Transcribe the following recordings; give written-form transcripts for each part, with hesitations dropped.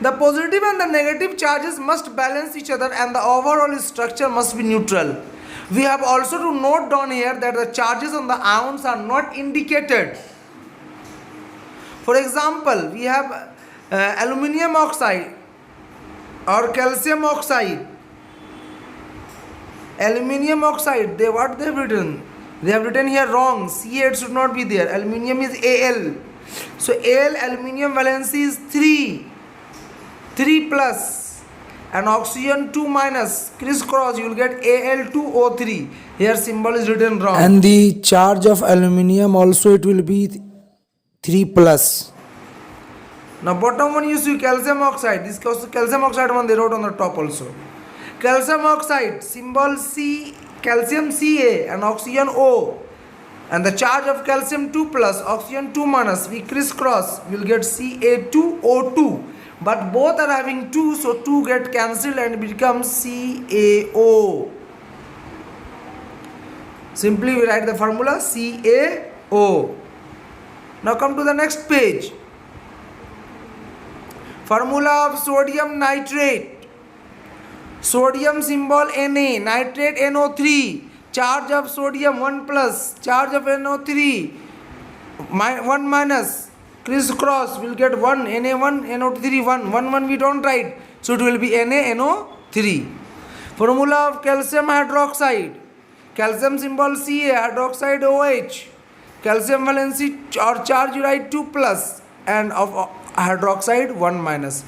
The positive and the negative charges must balance each other and the overall structure must be neutral. We have also to note down here that the charges on the ions are not indicated. For example, we have aluminium oxide or calcium oxide. Aluminium oxide, what they have written? They have written here wrong. Ca, it should not be there. Aluminium is Al. So Al, aluminium valency is 3 plus, and oxygen 2 minus. Crisscross, you will get Al2O3. Here symbol is written wrong. And the charge of aluminium also it will be 3 plus. Now bottom one you see calcium oxide. This calcium oxide one they wrote on the top also. Calcium oxide, symbol C, calcium Ca and oxygen O. And the charge of calcium 2 plus, oxygen 2 minus, we crisscross, we will get Ca2O2. But both are having 2, so 2 get cancelled and it becomes CaO. Simply we write the formula CaO. Now come to the next page. Formula of sodium nitrate. Sodium symbol Na, nitrate NO3. Charge of sodium 1 plus, charge of NO3 1 minus. Crisscross will get 1, Na1, NO3 1. 1 we don't write, so it will be NaNO3. Formula of calcium hydroxide. Calcium symbol Ca, hydroxide OH. Calcium valency or charge you write 2 plus and of hydroxide 1 minus.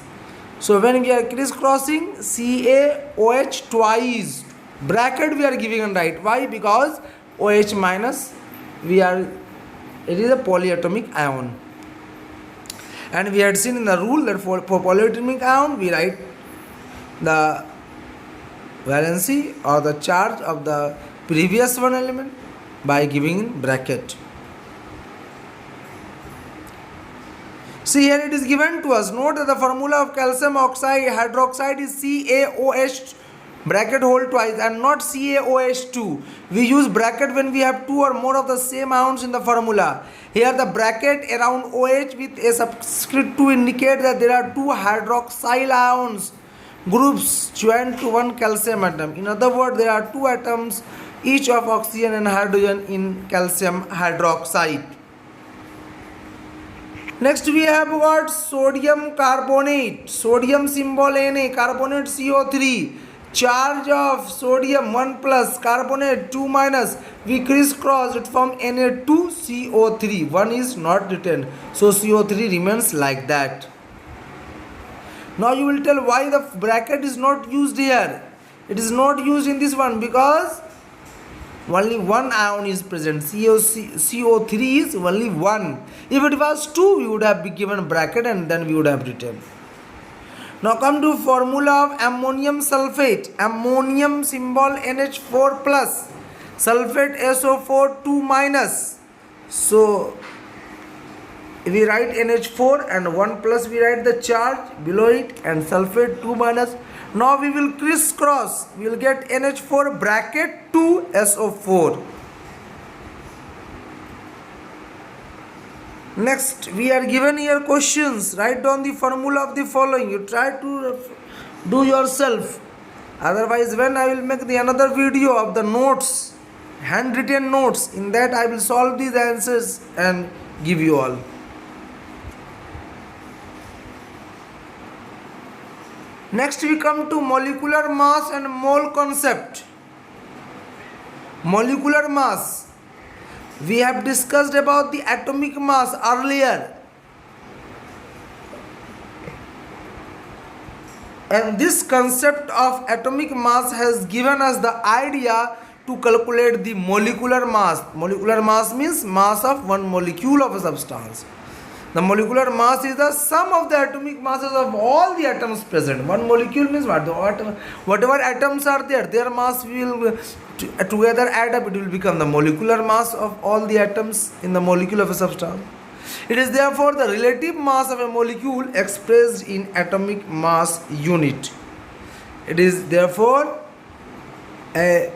So when we are crisscrossing CaOH twice, bracket we are giving and right. Why? Because OH minus it is a polyatomic ion. And we had seen in the rule that for polyatomic ion we write the valency or the charge of the previous one element by giving in bracket. See here it is given to us. Note that the formula of calcium oxide hydroxide is CaOH bracket hold twice and not CaOH2. We use bracket when we have 2 or more of the same ions in the formula. Here the bracket around OH with a subscript 2 indicate that there are 2 hydroxyl ions groups joined to one calcium atom. In other words, there are 2 atoms each of oxygen and hydrogen in calcium hydroxide. Next we have got sodium carbonate. Sodium symbol Na, carbonate CO3. Charge of sodium 1 plus, carbonate 2 minus. We crisscross it from Na2CO3. 1 is not written, so CO3 remains like that. Now you will tell why the bracket is not used here. It is not used in this one because only one ion is present. CO3 is only 1. If it was 2, we would have given bracket and then we would have written. Now come to formula of ammonium sulfate. Ammonium symbol NH4 plus. Sulfate SO4 2 minus. So we write NH4 and 1 plus we write the charge below it and sulfate 2 minus. Now we will crisscross. We will get NH4 bracket 2 SO4. Next, we are given here questions. Write down the formula of the following. You try to do yourself. Otherwise, when I will make another video of the notes, handwritten notes, in that I will solve these answers and give you all. Next we come to molecular mass and mole concept. Molecular mass. We have discussed about the atomic mass earlier. And this concept of atomic mass has given us the idea to calculate the molecular mass. Molecular mass means mass of one molecule of a substance. The molecular mass is the sum of the atomic masses of all the atoms present. One molecule means what? Whatever atoms are there, their mass will together add up. It will become the molecular mass of all the atoms in the molecule of a substance. It is therefore the relative mass of a molecule expressed in atomic mass unit. It is therefore a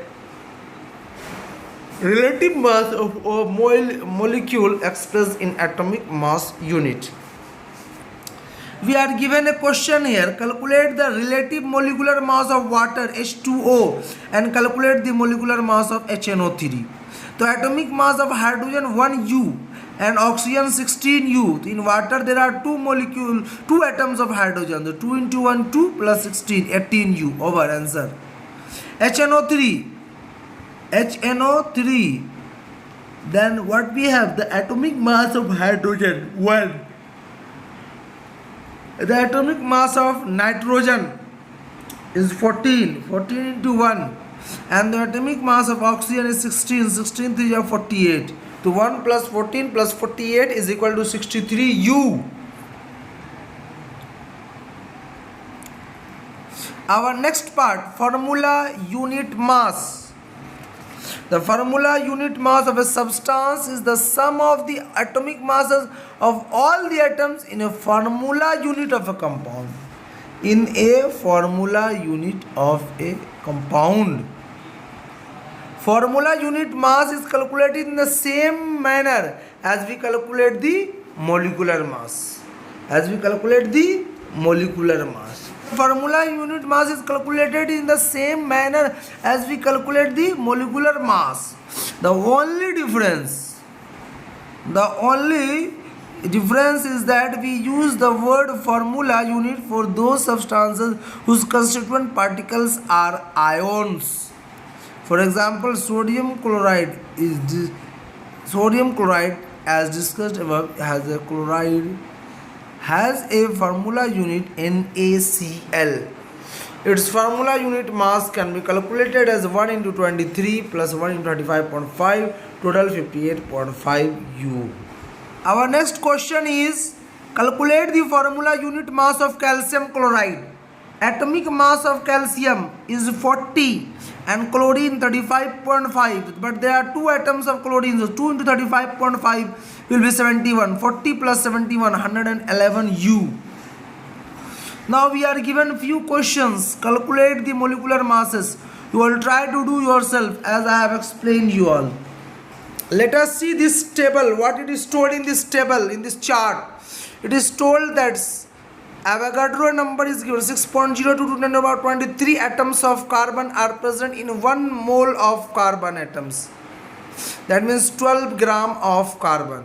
relative mass of a molecule expressed in atomic mass unit. We are given a question here. Calculate the relative molecular mass of water H2O and calculate the molecular mass of HNO3. So atomic mass of hydrogen 1U and oxygen 16U. In water there are two atoms of hydrogen. The 2 into 1 2 plus 16 18U. Over. Answer. HNO3. Then what we have? The atomic mass of hydrogen 1. The atomic mass of nitrogen is 14 into 1, and the atomic mass of oxygen is 16 3 are 48. So 1 plus 14 plus 48 is equal to 63U. Our next part, formula unit mass. The formula unit mass of a substance is the sum of the atomic masses of all the atoms in a formula unit of a compound. In a formula unit of a compound. Formula unit mass is calculated in the same manner as we calculate the molecular mass. Formula unit mass is calculated in the same manner as we calculate the molecular mass. The only difference is that we use the word formula unit for those substances whose constituent particles are ions. For example, sodium chloride as discussed above has a formula unit NaCl. Its formula unit mass can be calculated as 1 into 23 plus 1 into 35.5, total 58.5 U. Our next question is, calculate the formula unit mass of calcium chloride. Atomic mass of calcium is 40 and chlorine 35.5, but there are two atoms of chlorine, so 2 into 35.5 will be 71. 40 plus 71, 111 U. Now we are given few questions. Calculate the molecular masses. You will try to do yourself as I have explained you all. Let us see this table, what it is told in this table, in this chart. It is told that Avogadro number is given 6.02 to 10 to about 23 atoms of carbon are present in 1 mole of carbon atoms. That means 12 gram of carbon.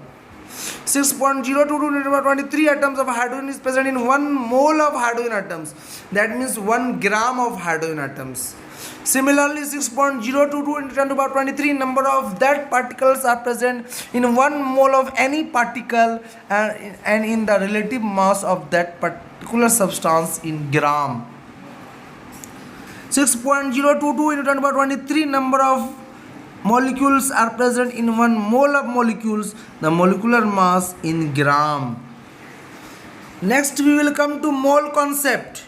6.02 to 10 to about 23 atoms of hydrogen is present in 1 mole of hydrogen atoms. That means 1 gram of hydrogen atoms. Similarly, 6.022 into 10 to about 23 number of that particles are present in 1 mole of any particle and in the relative mass of that particular substance in gram. 6.022 into 10 to about 23 number of molecules are present in 1 mole of molecules, the molecular mass in gram. Next we will come to mole concept.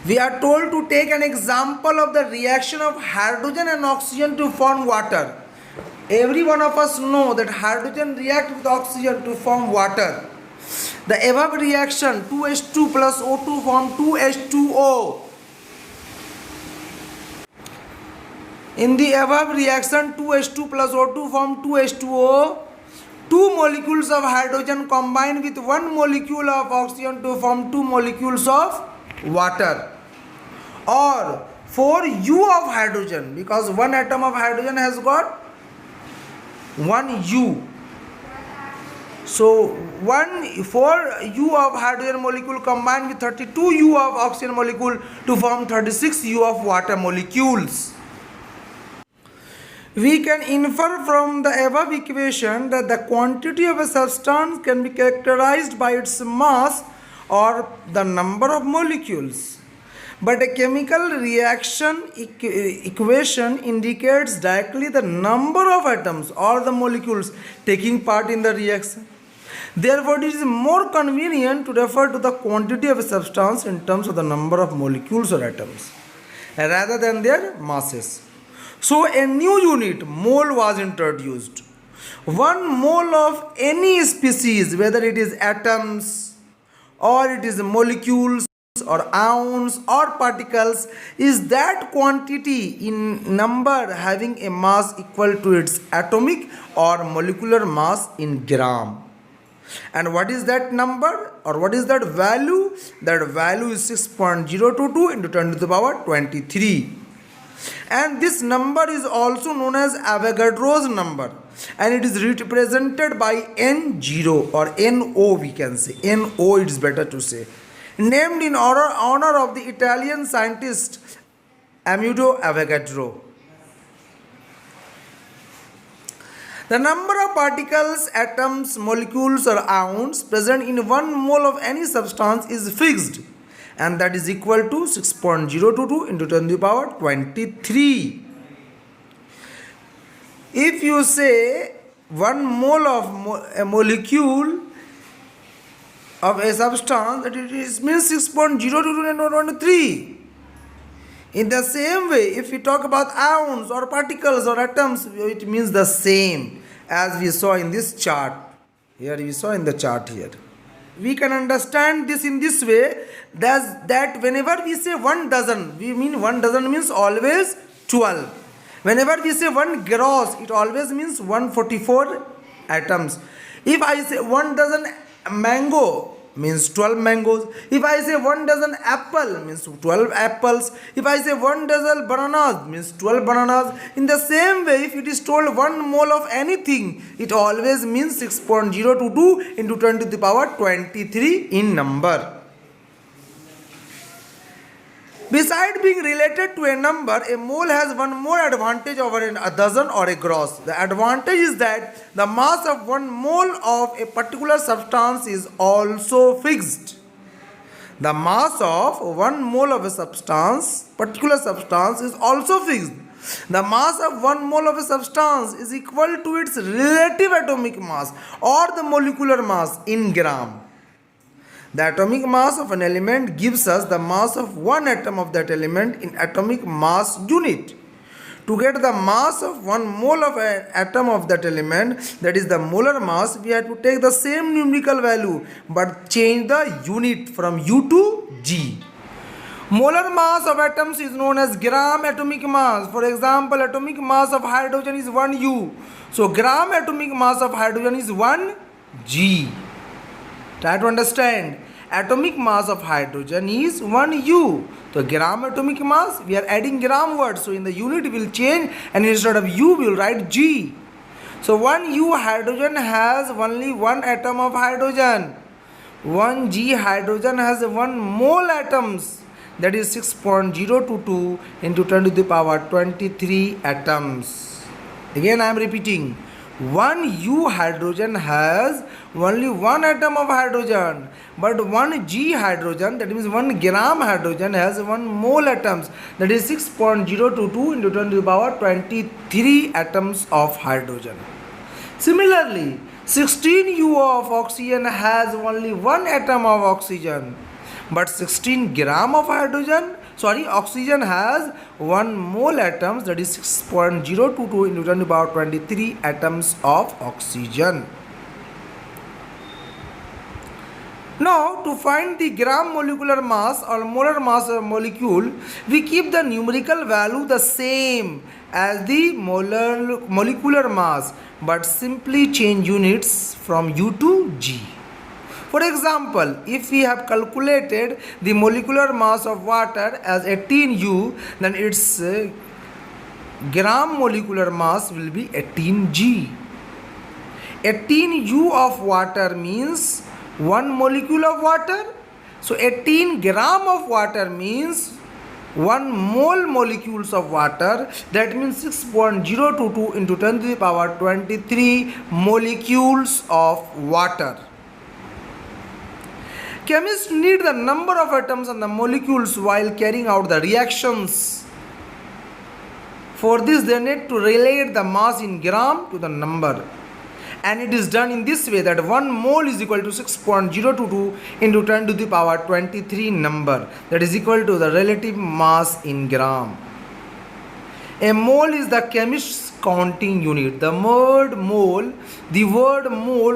We are told to take an example of the reaction of hydrogen and oxygen to form water. Every one of us know that hydrogen reacts with oxygen to form water. The above reaction 2H2 plus O2 form 2H2O. In the above reaction 2H2 plus O2 form 2H2O. Two molecules of hydrogen combine with 1 molecule of oxygen to form 2 molecules of water, or 4 U of hydrogen, because 1 atom of hydrogen has got 1 U. So 4 U of hydrogen molecule combined with 32 U of oxygen molecule to form 36 U of water molecules. We can infer from the above equation that the quantity of a substance can be characterized by its mass or the number of molecules. But a chemical reaction equation indicates directly the number of atoms or the molecules taking part in the reaction. Therefore, it is more convenient to refer to the quantity of a substance in terms of the number of molecules or atoms rather than their masses. So, a new unit, mole, was introduced. 1 mole of any species, whether it is atoms or it is molecules or ions or particles, is that quantity in number having a mass equal to its atomic or molecular mass in gram. And what is that number or what is that value? That value is 6.022 into 10 to the power 23. And this number is also known as Avogadro's number, and it is represented by N0 or NO, we can say. NO, it's better to say. Named in honor of the Italian scientist Amedeo Avogadro. The number of particles, atoms, molecules or ions present in 1 mole of any substance is fixed, and that is equal to 6.022 into 10 to the power 23. If you say 1 mole of a molecule of a substance, that it is means 6.022 into 23. In the same way, if we talk about ions or particles or atoms, it means the same as we saw in this chart. Here we saw in the chart here. We can understand this in this way, that whenever we say 1 dozen, we mean 1 dozen means always 12. Whenever we say 1 gross, it always means 144 atoms. If I say 1 dozen mango, means 12 mangoes. If I say 1 dozen apple, means 12 apples. If I say 1 dozen bananas, means 12 bananas. In the same way, if it is told 1 mole of anything, it always means 6.022 into 10 to the power 23 in number. Besides being related to a number, a mole has one more advantage over a dozen or a gross. The advantage is that the mass of 1 mole of a particular substance is also fixed. The mass of 1 mole of a particular substance is also fixed. The mass of 1 mole of a substance is equal to its relative atomic mass or the molecular mass in gram. The atomic mass of an element gives us the mass of 1 atom of that element in atomic mass unit. To get the mass of 1 mole of an atom of that element, that is the molar mass, we have to take the same numerical value but change the unit from U to G. Molar mass of atoms is known as gram atomic mass. For example, atomic mass of hydrogen is 1 U. So gram atomic mass of hydrogen is 1 G. Try to understand. Atomic mass of hydrogen is 1 U. So gram atomic mass, we are adding gram words. So in the unit will change, and instead of U we will write G. So 1 U hydrogen has only 1 atom of hydrogen. 1 G hydrogen has 1 mole atoms. That is 6.022 into 10 to the power 23 atoms. Again I am repeating. 1 U hydrogen has only 1 atom of hydrogen, but 1 G hydrogen, that means 1 gram hydrogen, has 1 mole atoms, that is 6.022 into 10 to the power 23 atoms of hydrogen. Similarly, 16 U of oxygen has only 1 atom of oxygen, but 16 gram of oxygen has 1 mole atoms, that is 6.022 into 10 to the power 23 atoms of oxygen. Now, to find the gram molecular mass or molar mass of a molecule, we keep the numerical value the same as the molecular mass, but simply change units from U to G. For example, if we have calculated the molecular mass of water as 18 U, then its gram molecular mass will be 18 G. 18 U of water means 1 molecule of water. So 18 gram of water means 1 mole molecules of water. That means 6.022 into 10 to the power 23 molecules of water. Chemists need the number of atoms and the molecules while carrying out the reactions. For this, they need to relate the mass in gram to the number. And it is done in this way, that 1 mole is equal to 6.022 into 10 to the power 23 number. That is equal to the relative mass in gram. A mole is the chemist's counting unit. The word mole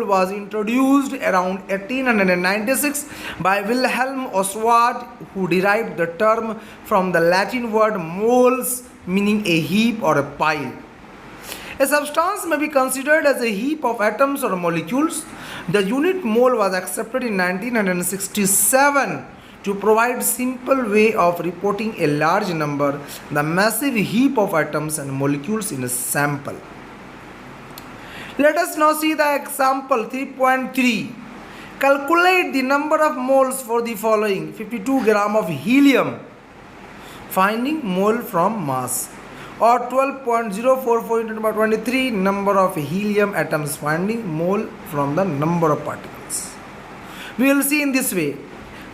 was introduced around 1896 by Wilhelm Oswald, who derived the term from the Latin word moles, meaning a heap or a pile. A substance may be considered as a heap of atoms or molecules. The unit mole was accepted in 1967 to provide simple way of reporting a large number, the massive heap of atoms and molecules in a sample. Let us now see the example 3.3. Calculate the number of moles for the following: 52 gram of helium, finding mole from mass, or 12.044 into 23 number of helium atoms, finding mole from the number of particles. We will see in this way.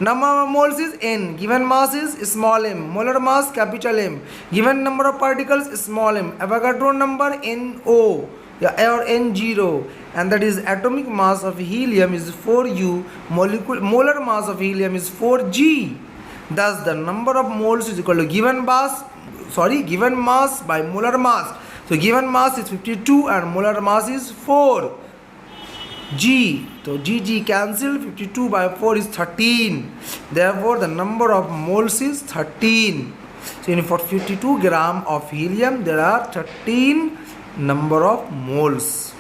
Number of moles is n, given mass is small m, molar mass capital M, given number of particles small m, Avogadro number NO or N0, and that is atomic mass of helium is 4U, molar mass of helium is 4G. Thus the number of moles is equal to given mass by molar mass. So given mass is 52 and molar mass is 4 G. So G cancel, 52 by 4 is 13. Therefore the number of moles is 13. So in 52 gram of helium there are 13 number of moles.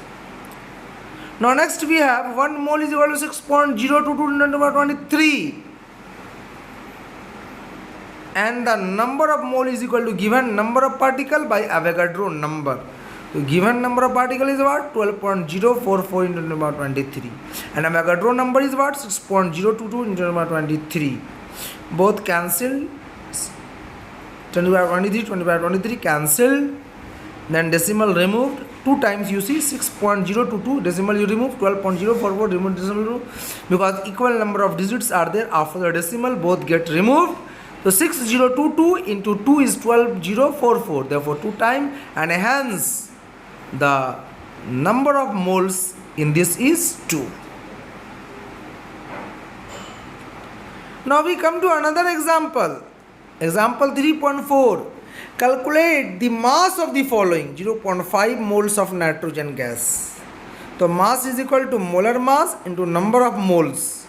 Now next we have 1 mole is equal to 6.022 into 23. And the number of mole is equal to given number of particle by Avogadro number. So given number of particle is what? 12.044 into 23. And Avogadro number is what? 6.022 into 23. Both cancel. 20/23 cancelled. Then decimal removed. 2 times you see 6.022. Decimal you remove. 12.044 remove decimal. Because equal number of digits are there after the decimal. Both get removed. So 6022 into 2 is 12044. Therefore 2 times, and hence the number of moles in this is 2. Now we come to another example. Example 3.4. Calculate the mass of the following: 0.5 moles of nitrogen gas. So mass is equal to molar mass into number of moles.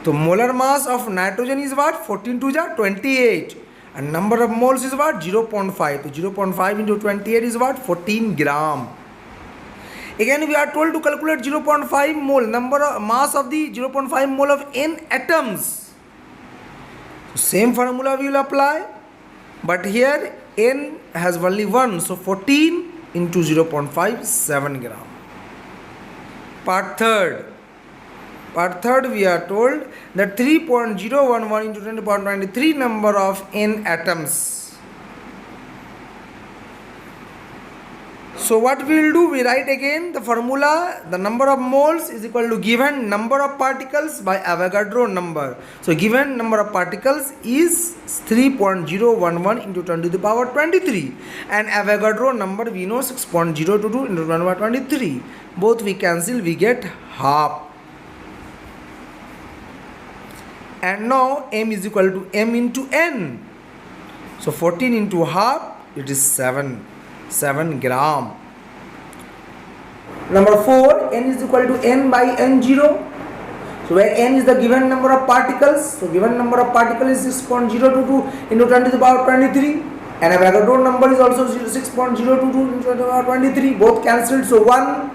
So molar mass of nitrogen is what? 14 to 28. And number of moles is what? 0.5. So 0.5 into 28 is what? 14 gram. Again we are told to calculate 0.5 mole, number of mass of the 0.5 mole of n atoms. So same formula we will apply. But here n has only 1. So 14 into 0.5, 7 gram. Part third we are told that 3.011 into 10.23 number of n atoms. So what we will do, we write again the formula. The number of moles is equal to given number of particles by Avogadro number. So given number of particles is 3.011 into 10 to the power 23, and Avogadro number we know 6.022 into 10 to the power 23. Both we cancel, we get half. And now m is equal to m into n. So 14 into half, it is 7 gram. Number 4, n is equal to n by n0. So where n is the given number of particles. So given number of particles is 6.022 into 10 to the power 23. And Avogadro number is also 6.022 into 10 to the power 23. Both cancelled, so 1.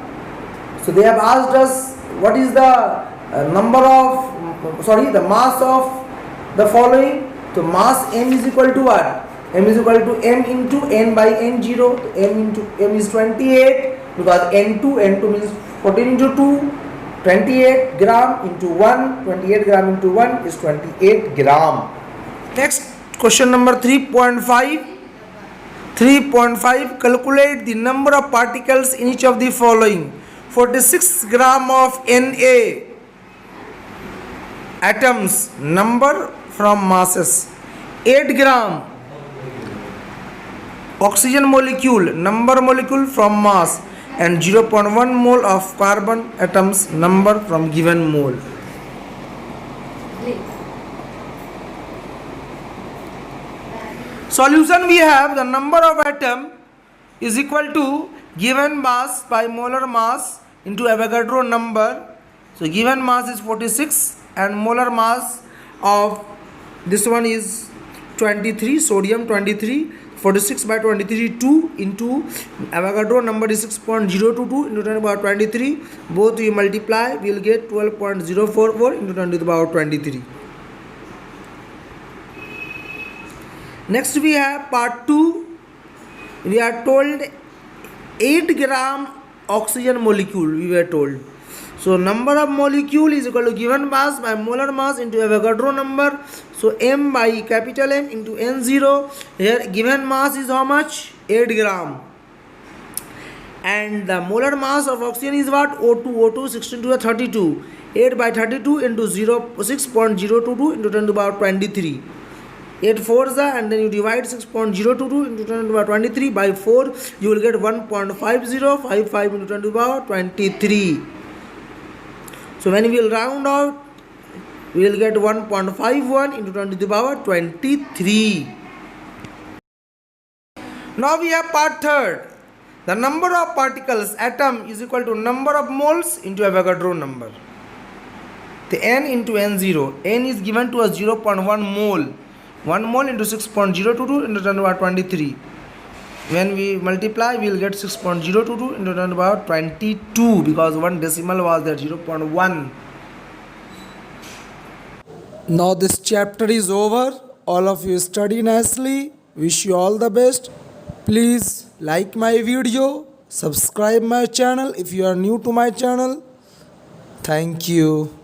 So they have asked us what is the the mass of the following. So mass m is equal to what? M is equal to m into n by n0. So m into m is 28, because n2 means 14 into 2, 28 gram into 1, 28 gram into 1 is 28 gram. Next question number 3.5. Calculate the number of particles in each of the following: 46 gram of Na atoms, number from masses; 8 gram oxygen molecule, number molecule from mass; and 0.1 mole of carbon atoms, number from given mole. Solution: we have the number of atom is equal to given mass by molar mass into Avogadro number. So given mass is 46 and molar mass of this one is 23, sodium 23. 46 by 23 2 into Avogadro number is 6.022 into 10 to the power 23. Both we multiply, we will get 12.044 into 10 to the power 23. Next we have part 2. We are told 8 gram oxygen molecule, we were told. So number of molecule is equal to given mass by molar mass into Avogadro number. So M by capital M into N0. Here given mass is how much? 8 gram. And the molar mass of oxygen is what? O2, 16 to the 32. 8 by 32 into 6.022 into 10 to the power 23. 8 4s and then you divide 6.022 into 10 to the power 23 by 4. You will get 1.5055 into 10 to the power 23. So when we will round out, we will get 1.51 into 10 to the power 23. Now we have part 3rd. The number of particles atom is equal to number of moles into Avogadro number. The n into n0. N is given to us 0.1 mole. 1 mole into 6.022 into 10 to the power 23. When we multiply, we will get 6.022 into 10 to the power 22 because one decimal was there, 0.1. Now this chapter is over. All of you study nicely. Wish you all the best. Please like my video, subscribe my channel if you are new to my channel. Thank you.